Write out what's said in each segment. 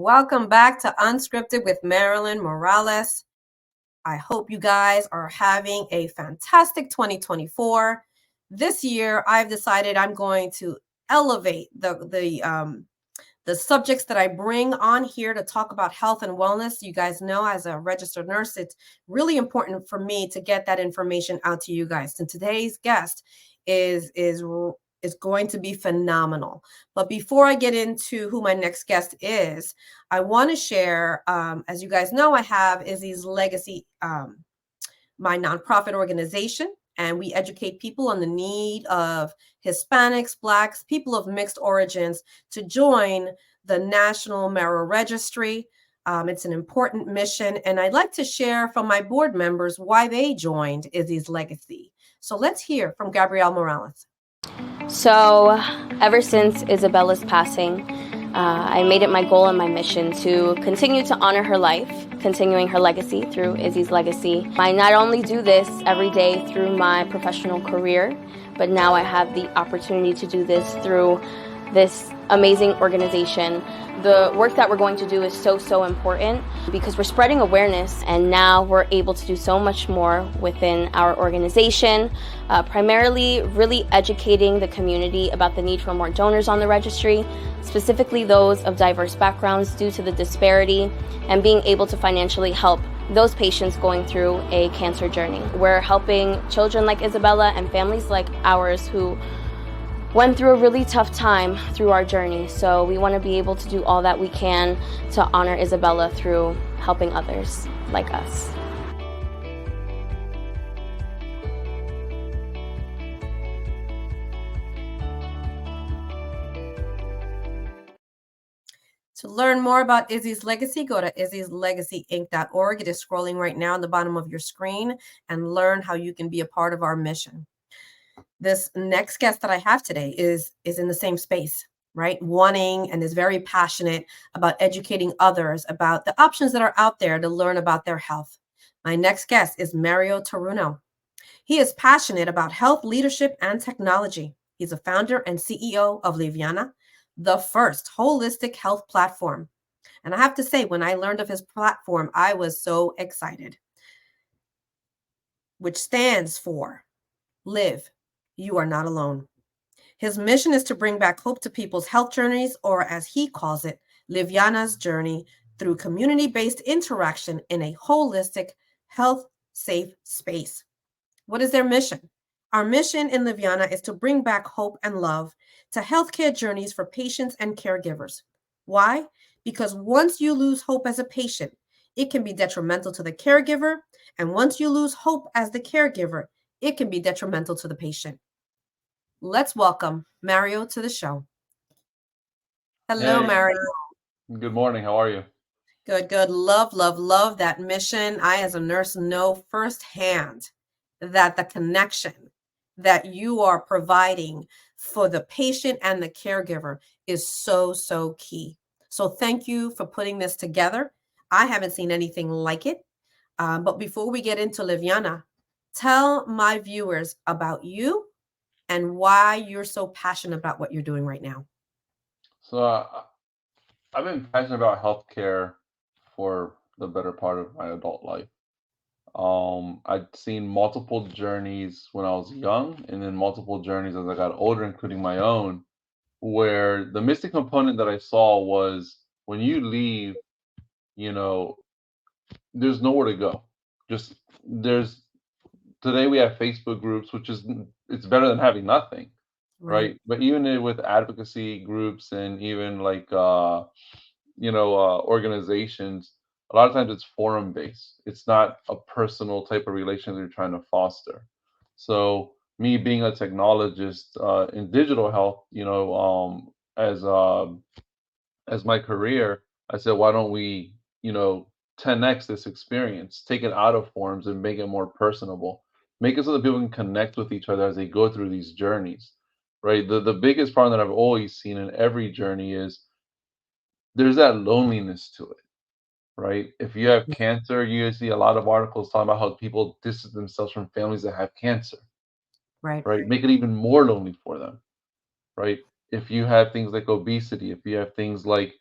Welcome back to Unscripted with Marilyn Morales. I hope you guys are having a fantastic 2024. This year, I've decided I'm going to elevate the subjects that I bring on here to talk about health and wellness. You guys know, as a registered nurse, it's really important for me to get that information out to you guys. And today's guest is going to be phenomenal. But before I get into who my next guest is, I want to share, as you guys know, I have Izzy's Legacy, my nonprofit organization, and we educate people on the need of Hispanics, Blacks, people of mixed origins to join the National Marrow Registry. It's an important mission, and I'd like to share from my board members why they joined Izzy's Legacy. So let's hear from Gabrielle Morales. So ever since Isabella's passing, I made it my goal and my mission to continue to honor her life, continuing her legacy through Izzy's Legacy. I not only do this every day through my professional career, but now I have the opportunity to do this through this amazing organization. The work that we're going to do is so important because we're spreading awareness, and now we're able to do so much more within our organization, primarily really educating the community about the need for more donors on the registry, specifically those of diverse backgrounds due to the disparity, and being able to financially help those patients going through a cancer journey. We're helping children like Isabella and families like ours who went through a really tough time through our journey. So we want to be able to do all that we can to honor Isabella through helping others like us. To learn more about Izzy's Legacy, go to izzyslegacyinc.org. It is scrolling right now on the bottom of your screen, and learn how you can be a part of our mission. This next guest that I have today is in the same space, right? Wanting and is very passionate about educating others about the options that are out there to learn about their health. My next guest is Mario Toruno. He is passionate about health, leadership, and technology. He's a founder and CEO of Livyana, the first holistic health platform. And I have to say, when I learned of his platform, I was so excited, which stands for Live. You are not alone. His mission is to bring back hope to people's health journeys, or as he calls it, Livyana's journey, through community-based interaction in a holistic, health-safe space. What is their mission? Our mission in Livyana is to bring back hope and love to healthcare journeys for patients and caregivers. Why? Because once you lose hope as a patient, it can be detrimental to the caregiver. And once you lose hope as the caregiver, it can be detrimental to the patient. Let's welcome Mario to the show. Hello, Hey, Mario. good morning. How are you? Good. Love that mission. I, as a nurse, know firsthand that the connection that you are providing for the patient and the caregiver is so key. So thank you for putting this together. I haven't seen anything like it. But before we get into Livyana, tell my viewers about you and why you're so passionate about what you're doing right now. So, I've been passionate about healthcare for the better part of my adult life. I'd seen multiple journeys when I was young, and then multiple journeys as I got older, including my own, where the missing component that I saw was when you leave, you know, there's nowhere to go. Just there's today we have Facebook groups, which is it's better than having nothing. Right? But even with advocacy groups and even like organizations, a lot of times it's forum based. It's not a personal type of relationship you're trying to foster. So me being a technologist in digital health, as my career, I said, why don't we, 10x this experience, take it out of forums and make it more personable, make it so that people can connect with each other as they go through these journeys, right? The biggest problem that I've always seen in every journey is there's that loneliness to it, right? If you have cancer, you see a lot of articles talking about how people distance themselves from families that have cancer, Right. Make it even more lonely for them, right? If you have things like obesity, if you have things like,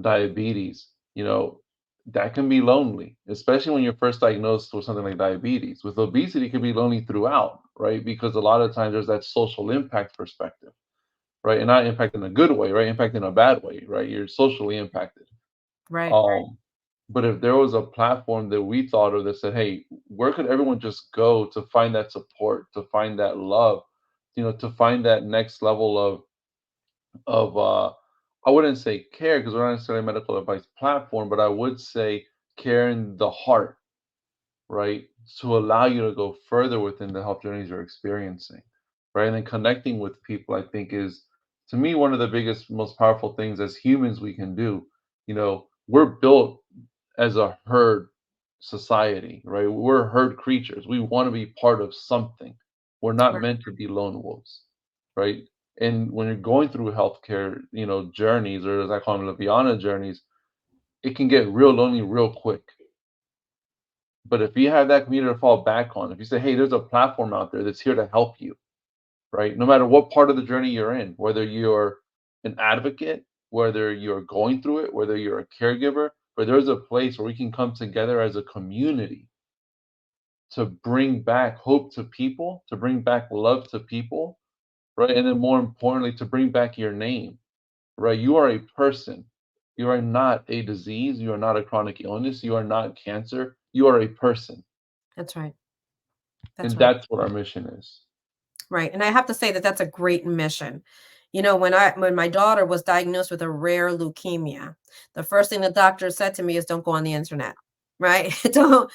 diabetes, that can be lonely, especially when you're first diagnosed with something like diabetes. With obesity, it can be lonely throughout, right? Because a lot of times there's that social impact perspective, right? And not impact in a good way, right? Impact in a bad way, right? You're socially impacted. Right. Um, but if there was a platform that we thought of that said, hey, where could everyone just go to find that support, to find that love, to find that next level of I wouldn't say care because we're not necessarily a medical advice platform, but I would say care in the heart, right? To allow you to go further within the health journeys you're experiencing, right? And then connecting with people, I think, is to me one of the biggest, most powerful things as humans we can do. We're built as a herd society, right? We're herd creatures. We want to be part of something. We're not Right. meant to be lone wolves, right? And when you're going through healthcare, journeys, or as I call them, Livyana journeys, it can get real lonely real quick. But if you have that community to fall back on, if you say, hey, there's a platform out there that's here to help you, right? No matter what part of the journey you're in, whether you're an advocate, whether you're going through it, whether you're a caregiver, but there's a place where we can come together as a community to bring back hope to people, to bring back love to people, right? And then more importantly, to bring back your name, right? You are a person. You are not a disease. You are not a chronic illness. You are not cancer. You are a person. That's right. That's And right. that's what our mission is. Right. And I have to say that that's a great mission. When my daughter was diagnosed with a rare leukemia, the first thing the doctor said to me is don't go on the internet. Right? Don't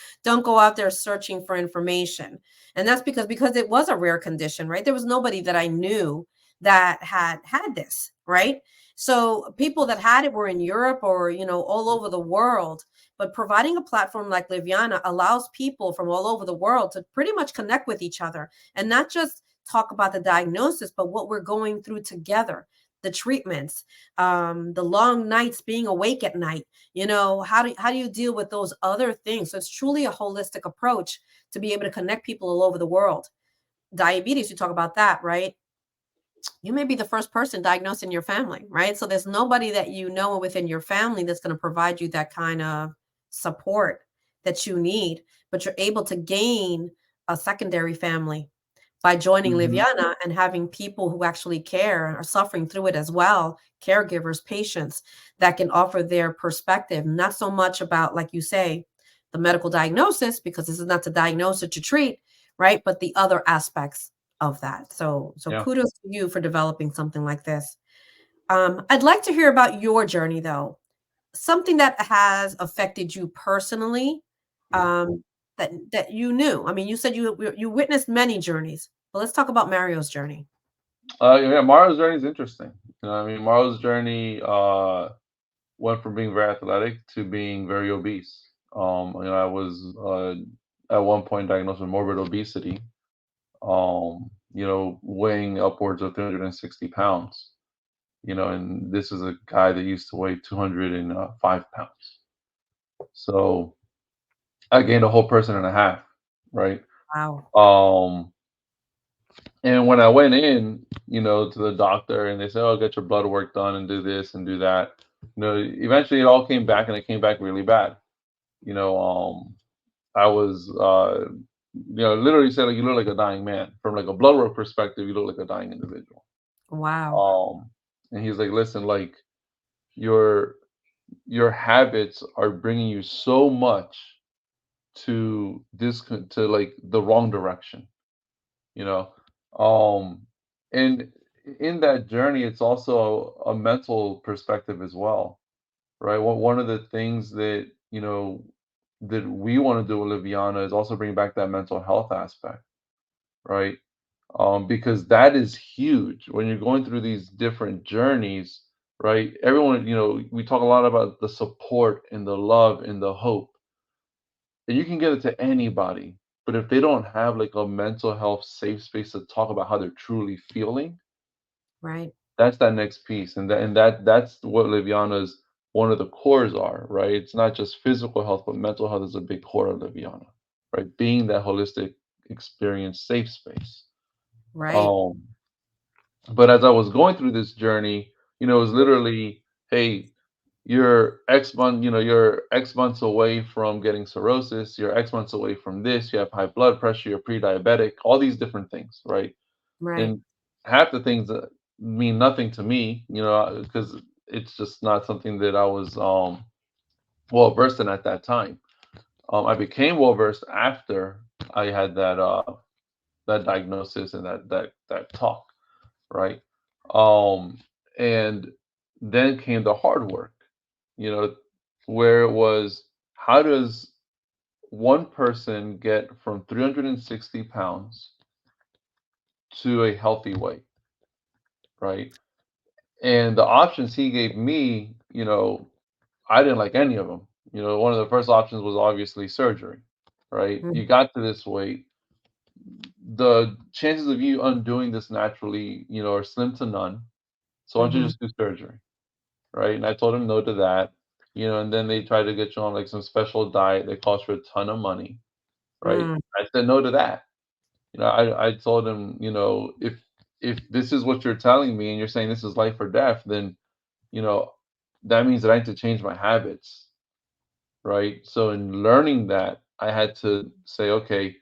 go out there searching for information. And that's because it was a rare condition, right? There was nobody that I knew that had this, right? So people that had it were in Europe or, all over the world. But providing a platform like Livyana allows people from all over the world to pretty much connect with each other and not just talk about the diagnosis, but what we're going through together, the treatments, the long nights being awake at night. How do you deal with those other things? So it's truly a holistic approach to be able to connect people all over the world. Diabetes, you talk about that, right? You may be the first person diagnosed in your family, right? So there's nobody that you know within your family that's going to provide you that kind of support that you need, but you're able to gain a secondary family by joining Hmm. Livyana and having people who actually care and are suffering through it as well, caregivers, patients that can offer their perspective, not so much about, like you say, the medical diagnosis, because this is not to diagnose or to treat, right? But the other aspects of that. So Yeah. kudos to you for developing something like this. I'd like to hear about your journey though, something that has affected you personally, um, that you knew. I mean, you said you witnessed many journeys, but let's talk about Mario's journey. Yeah, Mario's journey is interesting. I mean, Mario's journey went from being very athletic to being very obese. I was at one point diagnosed with morbid obesity. Weighing upwards of 360 pounds. And this is a guy that used to weigh 205 pounds. So I gained a whole person and a half, right? Wow. Um, and when I went in, to the doctor and they said, "Oh, get your blood work done and do this and do that." Eventually it all came back and it came back really bad. You know, I was, literally said, like, you look like a dying man. From like a blood work perspective, you look like a dying individual. Wow. Um, and he's like, listen, like your your habits are bringing you so much to like the wrong direction, you know. Um, and in that journey, it's also a mental perspective as well, right? One of the things that that we want to do with Liviana is also bring back that mental health aspect, right? Because that is huge when you're going through these different journeys, right? Everyone, we talk a lot about the support and the love and the hope, and you can get it to anybody. But if they don't have like a mental health safe space to talk about how they're truly feeling, Right. that's that next piece, and that's what Liviana's one of the cores are, right? It's not just physical health, but mental health is a big core of Liviana, right? Being that holistic experience safe space. Right. Um, but as I was going through this journey, it was literally, hey, you're X months away from getting cirrhosis, you're X months away from this, you have high blood pressure, you're pre-diabetic, all these different things, right? Right. And half the things that mean nothing to me, because it's just not something that I was well versed in at that time. I became well versed after I had that diagnosis and that talk, right? Um, and then came the hard work, you know, where it was, how does one person get from 360 pounds to a healthy weight, right? And the options he gave me, I didn't like any of them. One of the first options was obviously surgery, right? You got to this weight, the chances of you undoing this naturally, are slim to none. So why don't you Mm-hmm. just do surgery, right? And I told him no to that, and then they try to get you on like some special diet that costs you a ton of money, right? Mm. I said no to that. I told him, if this is what you're telling me and you're saying this is life or death, then you know that means that I need to change my habits, right? So in learning that, I had to say, okay,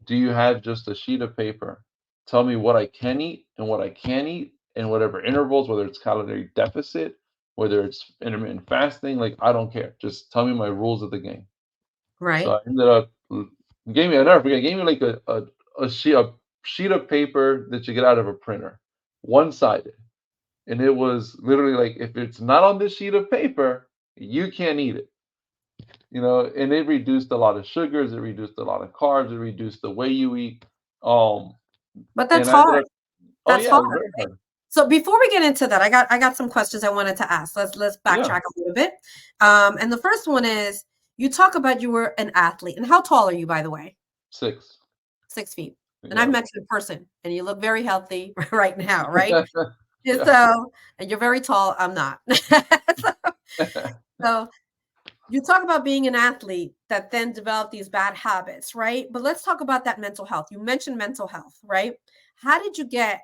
do you have just a sheet of paper? Tell me what I can eat and what I can't eat in whatever intervals, whether it's calorie deficit, whether it's intermittent fasting, like I don't care. Just tell me my rules of the game. So Right. I ended up gave me, I never forget, gave me like a sheet of paper that you get out of a printer, one sided. And it was literally like, if it's not on this sheet of paper, you can't eat it. And it reduced a lot of sugars, it reduced a lot of carbs, it reduced the way you eat. Um, But that's and I ended hard. up, oh That's yeah, it hard, was very right? hard. So before we get into that, I got some questions I wanted to ask. Let's Yeah, backtrack a little bit. And the first one is, you talk about you were an athlete, and how tall are you, by the way? 6. 6 feet. And I've Yeah. met you in person, and you look very healthy right now, right? And Yeah. so, and you're very tall. I'm not. So you talk about being an athlete that then developed these bad habits, right? But let's talk about that mental health. You mentioned mental health, right? How did you get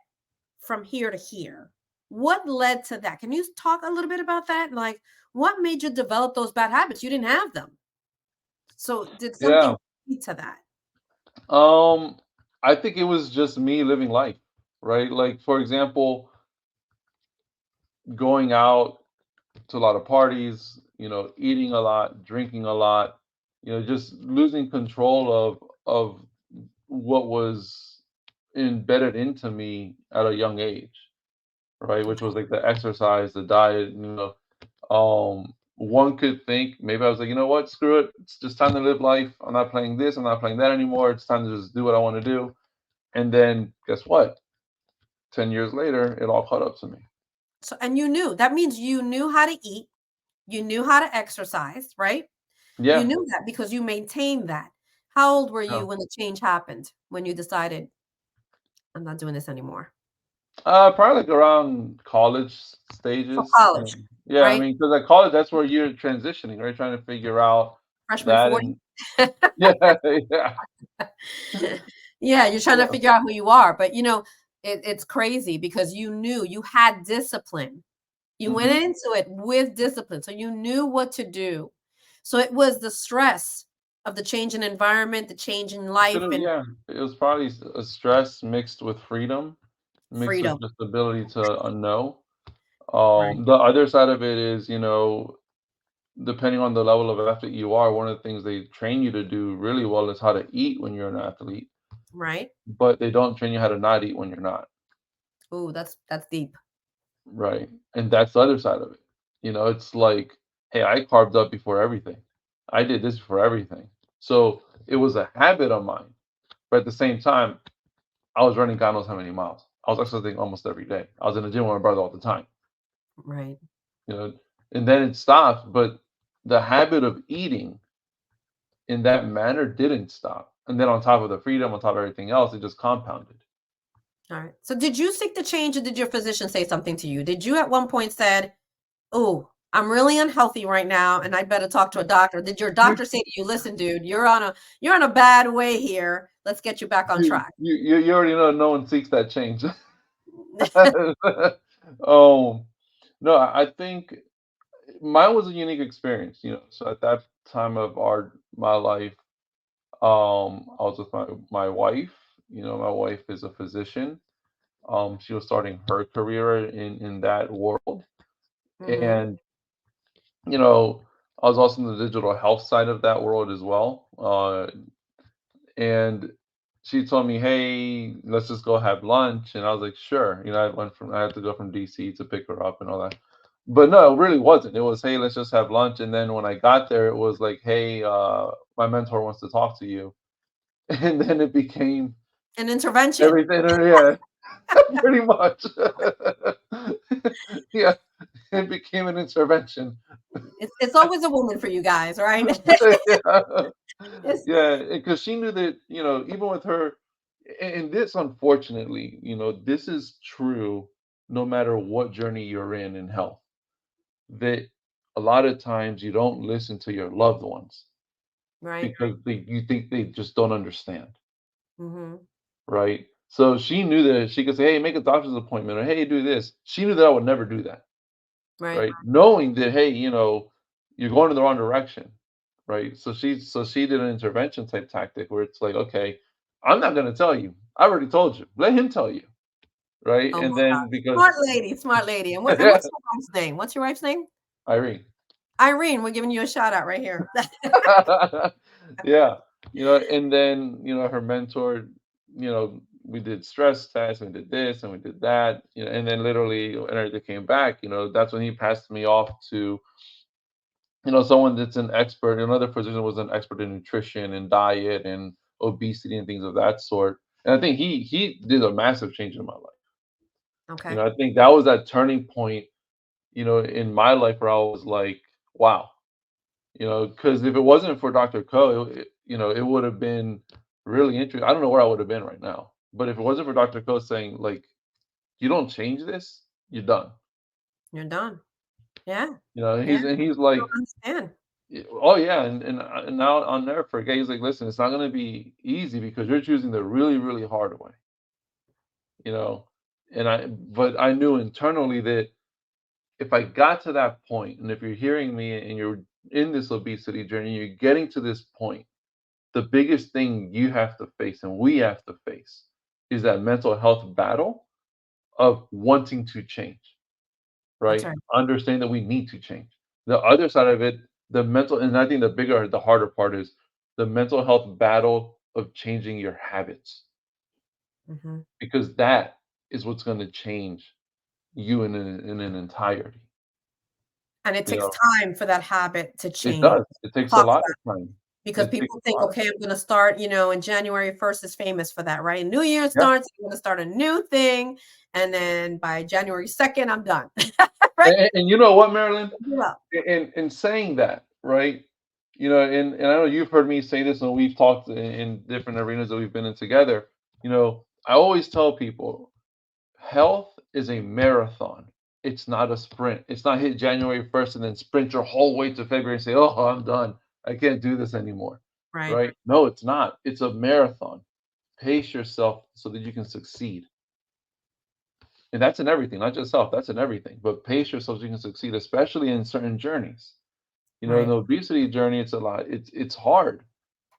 from here to here? What led to that? Can you talk a little bit about that? Like, what made you develop those bad habits? You didn't have them. So, did something Yeah. lead to that? Um, I think it was just me living life, right? Like, for example, going out to a lot of parties, eating a lot, drinking a lot, just losing control of what was embedded into me at a young age, right? Which was like the exercise, the diet, one could think maybe I was like, you know what, screw it. It's just time to live life. I'm not playing this, I'm not playing that anymore. It's time to just do what I want to do. And then guess what? 10 years later, it all caught up to me. So, and you knew that means you knew how to eat, you knew how to exercise, right? You Yeah. knew that because you maintained that. How old were Yeah. you when the change happened? When you decided, I'm not doing this anymore? Probably like around college So stages. college, Yeah, I right? mean, because at college, that's where you're transitioning, right? Trying to figure out Freshman that 40. and yeah, yeah, Yeah, you're trying to yeah. figure out who you are, but it's crazy because you knew you had discipline. You went hmm into it with discipline, so you knew what to do. So it was the stress of the change in environment, the change in life, and Yeah, it was probably a stress mixed with freedom, mixed with freedom. just the ability to know. Right, The other side of it is, depending on the level of athlete you are, one of the things they train you to do really well is how to eat when you're an athlete, right. but they don't train you how to not eat when you're not, Oh, that's deep. right? And that's the other side of it. It's like, hey, I carved up before everything. I did this for everything. So it was a habit of mine. But at the same time, I was running God knows how many miles. I was exercising almost every day. I was in the gym with my brother all the time, Right. you know, and then it stopped. But the habit of eating in that manner didn't stop. And then on top of the freedom, on top of everything else, it just compounded. All right. So did you seek the change or did your physician say something to you? Did you at one point said, "Oh, I'm really unhealthy right now and I better talk to a doctor." Did your doctor say to you, "Listen, dude, you're on a bad way here. Let's get you back on track." You already know no one seeks that change. um, no, I think mine was a unique experience, So at that time of my life, I was with my wife. My wife is a physician. She was starting her career in that world, Mm-hmm. and you know, I was also in the digital health side of that world as well. And she told me, "Hey, let's just go have lunch." And I was like, "Sure." I had to go from DC to pick her up and all that. But no, it really wasn't. It was, "Hey, let's just have lunch." And then when I got there, it was like, "Hey, my mentor wants to talk to you." And then it became An intervention. everything. Yeah, pretty much. Yeah, it became an intervention. It's always a woman for you guys, right? Yeah. It's Yeah, because she knew that, even with her, and this, unfortunately, this is true no matter what journey you're in health, that a lot of times you don't listen to your loved ones right. because you think they just don't understand, Mm-hmm. right? So she knew that she could say, "Hey, make a doctor's appointment," or "Hey, do this." She knew that I would never do that, Right. right? Knowing that, hey, you're going in the wrong direction, right? So she did an intervention type tactic where it's like, okay, I'm not going to tell you. I already told you. Let him tell you, right? Oh my And God. then because Smart lady, smart lady. And yeah, what's your wife's name? What's your wife's name? Irene, Irene. We're giving you a shout out right here. yeah, and then her mentor, we did stress tests and we did this and we did that, and then literally when everything came back, that's when he passed me off to someone that's an expert. Another physician was an expert in nutrition and diet and obesity and things of that sort. And I think he did a massive change in my life. Okay. I think that was that turning point, in my life where I was like, wow, because if it wasn't for Dr. Ko, it would have been really interesting. I don't know where I would have been right now, but if it wasn't for Dr. Ko saying like, you don't change this, you're done. You're done. Yeah. Yeah. He's I like, don't understand. Oh yeah, and now I'll never forget. He's like, listen, it's not going to be easy because you're choosing the really, really hard way, you know. But I knew internally that if I got to that point, and if you're hearing me and you're in this obesity journey, you're getting to this point, the biggest thing you have to face and we have to face is that mental health battle of wanting to change, That's right? right. Understand that we need to change. The other side of it, and I think the harder part is the mental health battle of changing your habits, Hmm. because that is what's going to change you in an entirety. And it You takes know, time for that habit to it change. does. It takes a Talk lot about of time. because It takes people a think, lot of okay, I'm going to start, and January 1st is famous for that, right? New Year yeah. starts, I'm going to start a new thing. And then by January 2nd, I'm done. Right? And you know what, Marilyn? Give up. In saying that, right? And I know you've heard me say this, and we've talked in different arenas that we've been in together. I always tell people health is a marathon. It's not a sprint. It's not hit January 1st and then sprint your whole way to February and say, "Oh, I'm done. I can't do this anymore." Right. Right? No, it's not. It's a marathon. Pace yourself so that you can succeed. And that's in everything, not just health. That's in everything. But pace yourself so you can succeed, especially in certain journeys. In Right. the obesity journey, it's a lot. It's hard.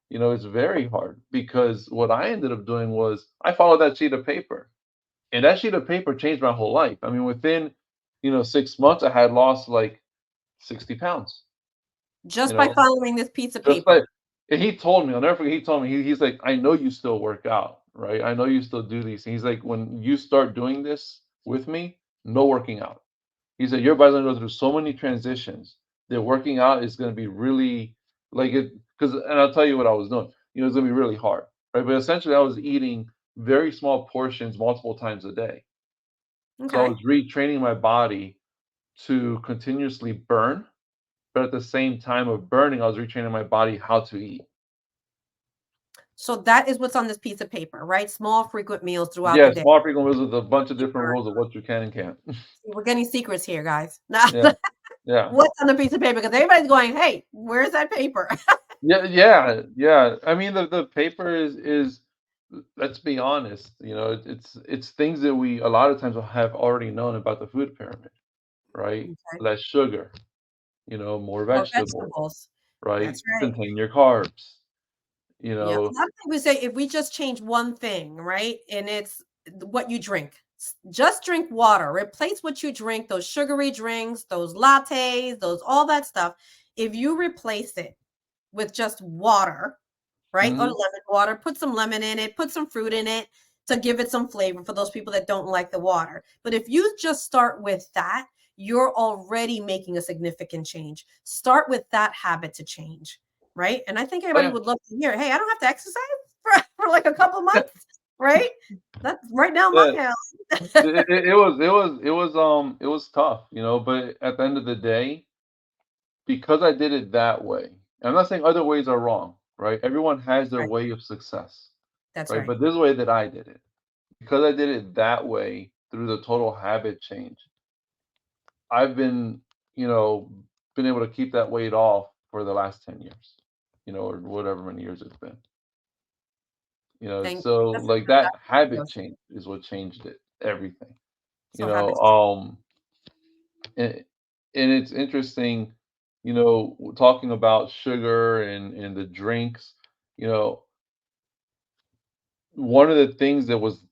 It's very hard because what I ended up doing was I followed that sheet of paper. And that sheet of paper changed my whole life. I mean, within, 6 months, I had lost like 60 pounds, you Just by know, following this piece of just paper. like, and he told me, I'll never forget, he told me, he's like, I know you still work out, right? I know you still do these things. He's like, when you start doing this with me, no working out. He said, your body's going to go through so many transitions that working out is going to be really like it. And I'll tell you what I was doing, it's going to be really hard, right? But essentially, I was eating very small portions multiple times a day. So I Okay. was retraining my body to continuously burn, but at the same time of burning, I was retraining my body how to eat. So that is what's on this piece of paper, right? Small, frequent meals throughout the Yeah, day. small frequent meals with a bunch of different rules of what you can and can't. See, we're getting secrets here, guys. Now, Yeah, yeah, what's on the piece of paper? Because everybody's going, "Hey, where's that paper?" yeah. I mean, the paper is let's be honest, it's things that we a lot of times have already known about the food pyramid, right? Okay. Less sugar, more Or vegetables, vegetables. right? That's right. Contain your carbs, you Yeah, a know. lot of people say if we just change one thing, right? And it's what you drink. Just drink water. Replace what you drink, those sugary drinks, those lattes, those all that stuff. If you replace it with just water, right? Or Mhm. lemon water, put some lemon in it, put some fruit in it to give it some flavor for those people that don't like the water. But if you just start with that, you're already making a significant change. Start with that habit to change, right? And I think Oh, everybody yeah. would love to hear, hey, I don't have to exercise for like a couple months, right? That's right now my Yeah. alley. It was tough, but at the end of the day, because I did it that way, and I'm not saying other ways are wrong, right? Everyone has their Right. way of success, That's right? right. But this is the way that I did it. Because I did it that way through the total habit change, I've you know, been able to keep that weight off for the last 10 years, or whatever many years it's been. Thank So that's like that habit a change is what changed it, everything. You so know, habits. and, and it's interesting, talking about sugar and the drinks, you know, one of the things that was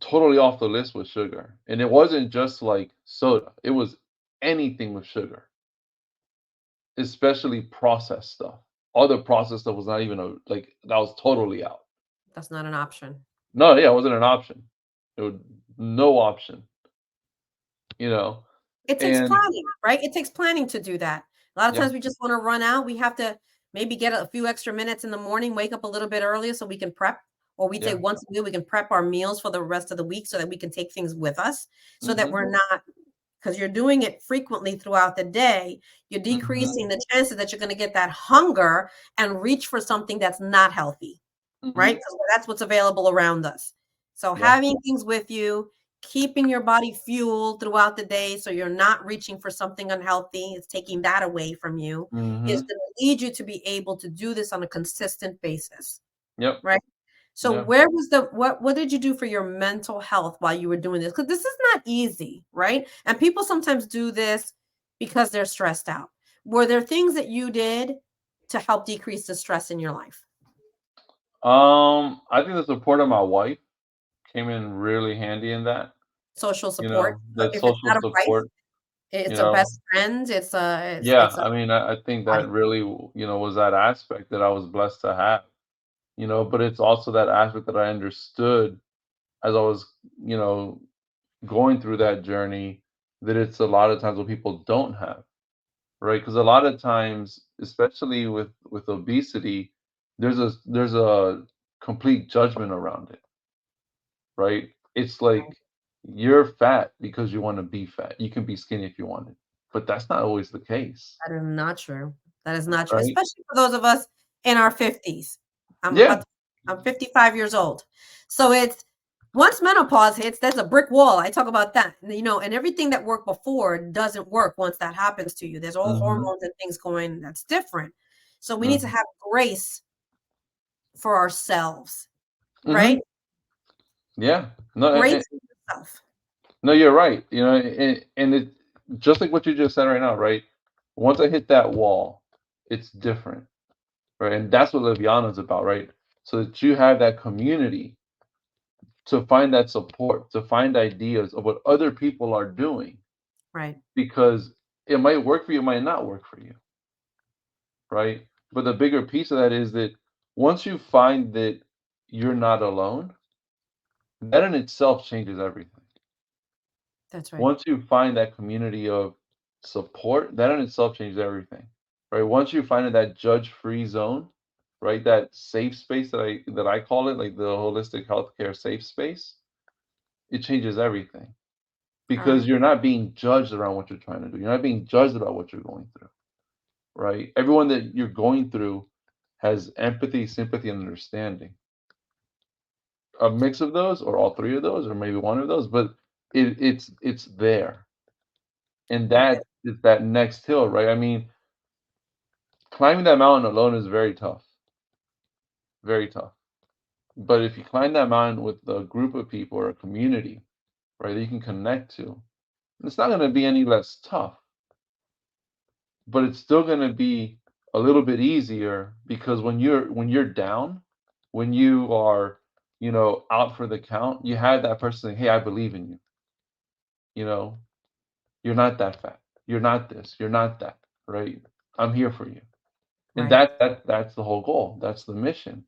totally off the list was sugar. And it wasn't just like soda, it was anything with sugar, especially processed stuff. Other processed stuff was not even like that was totally out. That's not an option. No, yeah, it wasn't an option. It was no option, you know. It takes And planning, right? It takes planning to do that. A lot of yeah, times we just wanna run out. We have to maybe get a few extra minutes in the morning, wake up a little bit earlier so we can prep, or we say yeah. once a week, we can prep our meals for the rest of the week so that we can take things with us, so that Mhm. we're not, because 'cause you're doing it frequently throughout the day, you're Mhm. decreasing the chances that you're gonna get that hunger and reach for something that's not healthy. Right? Mhm. 'Cause that's what's available around us. So Yeah. having things with you, keeping your body fueled throughout the day so you're not reaching for something unhealthy, it's taking that away from you, is Mhm. gonna lead you to be able to do this on a consistent basis, Yep. right? So Yeah. where was the what did you do for your mental health while you were doing this? Because this is not easy, right? And people sometimes do this because they're stressed out. Were there things that you did to help decrease the stress in your life? I think the support of my wife came in really handy in that. Social support. That If it's social not a wife, support, you it's a know. best friend, Yeah, it's a I mean, I think body. that really, was that aspect that I was blessed to have, but it's also that aspect that I understood as I was, you know, going through that journey, that it's a lot of times what people don't have, right? Because a lot of times, especially with obesity, there's a complete judgment around it, right? It's like you're fat because you want to be fat. You can be skinny if you want it, but that's not always the case, That is not true. That is not true, right? especially for those of us in our 50s. I'm Yeah. about to I'm 55 years old. So it's once menopause hits, that's a brick wall. I talk about that, and everything that worked before doesn't work once that happens to you. There's all Mhm. hormones and things going that's different. So we need to Mhm. have grace for ourselves, right? Mhm. Yeah. No, Grace for yourself. no, you're right. And it just like what you just said right now, right? Once I hit that wall, it's different, right? And that's what Livyana is about, right? So that you have that community to find that support, to find ideas of what other people are doing, Right. because it might work for you, it might not work for you, right? But the bigger piece of that is that once you find that you're not alone, that in itself changes everything. That's right. Once you find that community of support, that in itself changes everything, right? Once you find that judge-free zone, right, that safe space that I call it, like the holistic healthcare safe space, it changes everything All right. because you're not being judged around what you're trying to do. You're not being judged about what you're going through, right? Everyone that you're going through has empathy, sympathy, and understanding. A mix of those, or all three of those, or maybe one of those, but it's there. And It that is. is that next hill, right? I mean, climbing that mountain alone is very tough, very tough. But if you climb that mountain with a group of people or a community, right, that you can connect to, it's not going to be any less tough, but it's still going to be a little bit easier because when you're down, when you are, out for the count, you had that person saying, "Hey, I believe in you. You know, you're not that fat. You're not this. You're not that. Right? I'm here for you." And Right. that's the whole goal. That's the mission,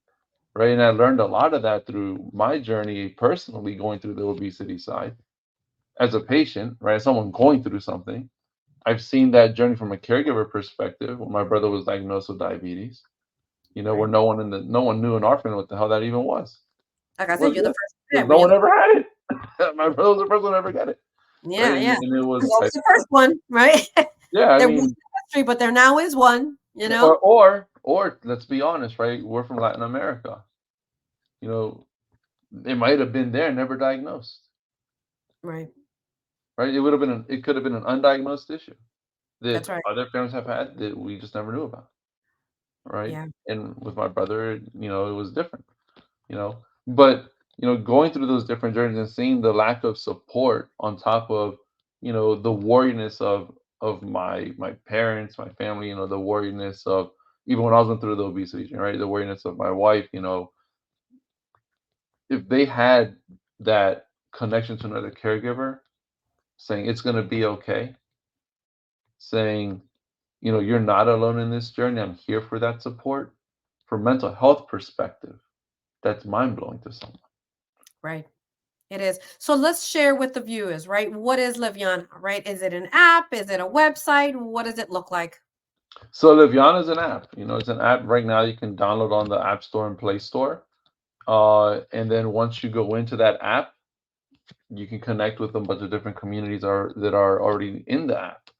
right? And I learned a lot of that through my journey personally, going through the obesity side as a patient, right? As someone going through something. I've seen that journey from a caregiver perspective when my brother was diagnosed with diabetes, where Right. no one knew in our family what the hell that even was. Like I said, What you're is the it? first Because parent. no You're one the ever had it. My brother was the first one to ever get it, right? Yeah, And, yeah. and it There's was always like, the first one, right? yeah, I There was mean, a history, but there now is one, or let's be honest, right? We're from Latin America. You know, it might have been there, never diagnosed, Right. right? It could have been an undiagnosed issue that That's right. other parents have had that we just never knew about, right? Yeah. And with my brother, it was different, you know. But going through those different journeys and seeing the lack of support on top of, the warriorness of my parents, my family, the warriorness of even when I was going through the obesity journey, right? The warriorness of my wife, if they had that connection to another caregiver saying it's going to be okay, saying, you're not alone in this journey. I'm here for that support. From mental health perspective, that's mind blowing to someone. Right. It is. So let's share with the viewers, right? What is Livyana, right? Is it an app? Is it a website? What does it look like? So Livyana is an app. It's an app right now you can download on the App Store and Play Store. And then once you go into that app, you can connect with a bunch of different communities that are already in the app.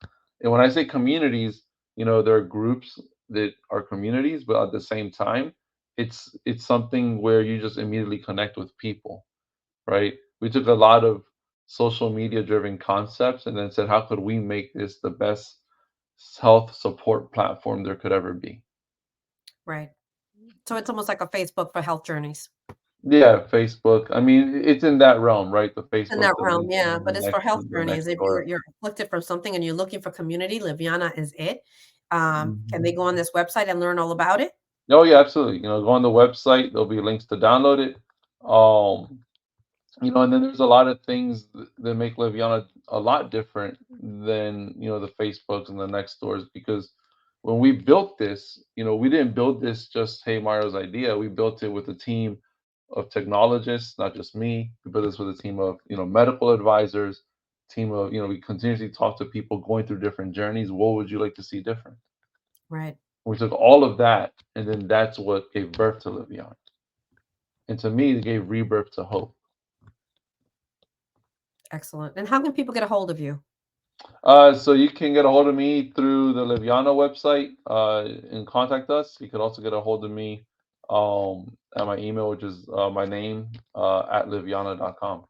And when I say communities, there are groups that are communities, but at the same time, it's something where you just immediately connect with people, right? We took a lot of social media driven concepts and then said, how could we make this the best health support platform there could ever be? Right. So it's almost like a Facebook for health journeys. Yeah, Facebook. I mean, it's in that realm, right? The In Facebook, that the realm, yeah, LinkedIn, but it's for health the journeys. next If door. you're afflicted from something and you're looking for community, Livyana is it. Can they Mhm. go on this website and learn all about it? Oh yeah, absolutely. Go on the website. There'll be links to download it. Um, and then there's a lot of things that make Liviana a lot different than the Facebooks and the next doors because when we built this, we didn't build this just hey Mario's idea. We built it with a team of technologists, not just me. We built this with a team of medical advisors, team of we continuously talk to people going through different journeys. What would you like to see different? Right. We took all of that, and then that's what gave birth to Liviana. And to me, it gave rebirth to hope. Excellent. And how can people get a hold of you? So you can get a hold of me through the Livyana website and contact us. You could also get a hold of me at my email, which is my name at livyana.com.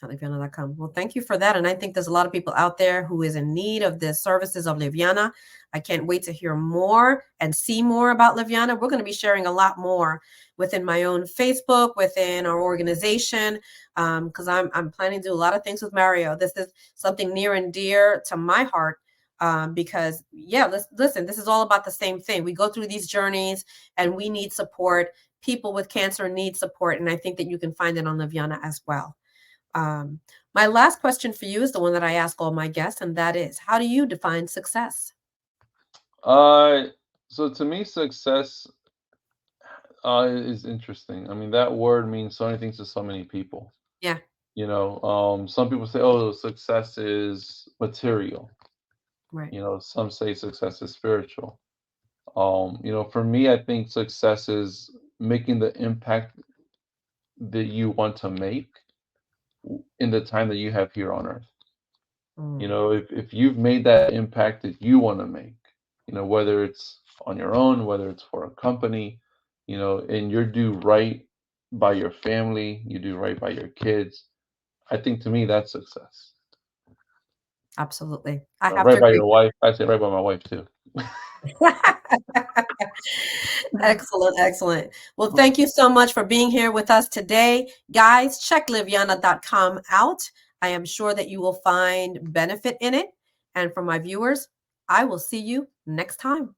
Livyana.com. Well, thank you for that. And I think there's a lot of people out there who is in need of the services of Livyana. I can't wait to hear more and see more about Livyana. We're going to be sharing a lot more within my own Facebook, within our organization, because I'm planning to do a lot of things with Mario. This is something near and dear to my heart. Because yeah, listen, this is all about the same thing. We go through these journeys and we need support. People with cancer need support. And I think that you can find it on Livyana as well. Um, my last question for you is the one that I ask all my guests, and that is, how do you define success? Uh, so to me, success is interesting. I mean, that word means so many things to so many people. Yeah, Some people say, "Oh, success is material." right. Some say success is spiritual. For me, I think success is making the impact that you want to make in the time that you have here on earth. Mm, If you've made that impact that you want to make, whether it's on your own, whether it's for a company, and you do right by your family, you do right by your kids, I think to me that's success. absolutely. I have to Right by agree. your wife, I say right by my wife too. Excellent, excellent. Well, thank you so much for being here with us today. Guys, check livyana.com out. I am sure that you will find benefit in it. And for my viewers, I will see you next time.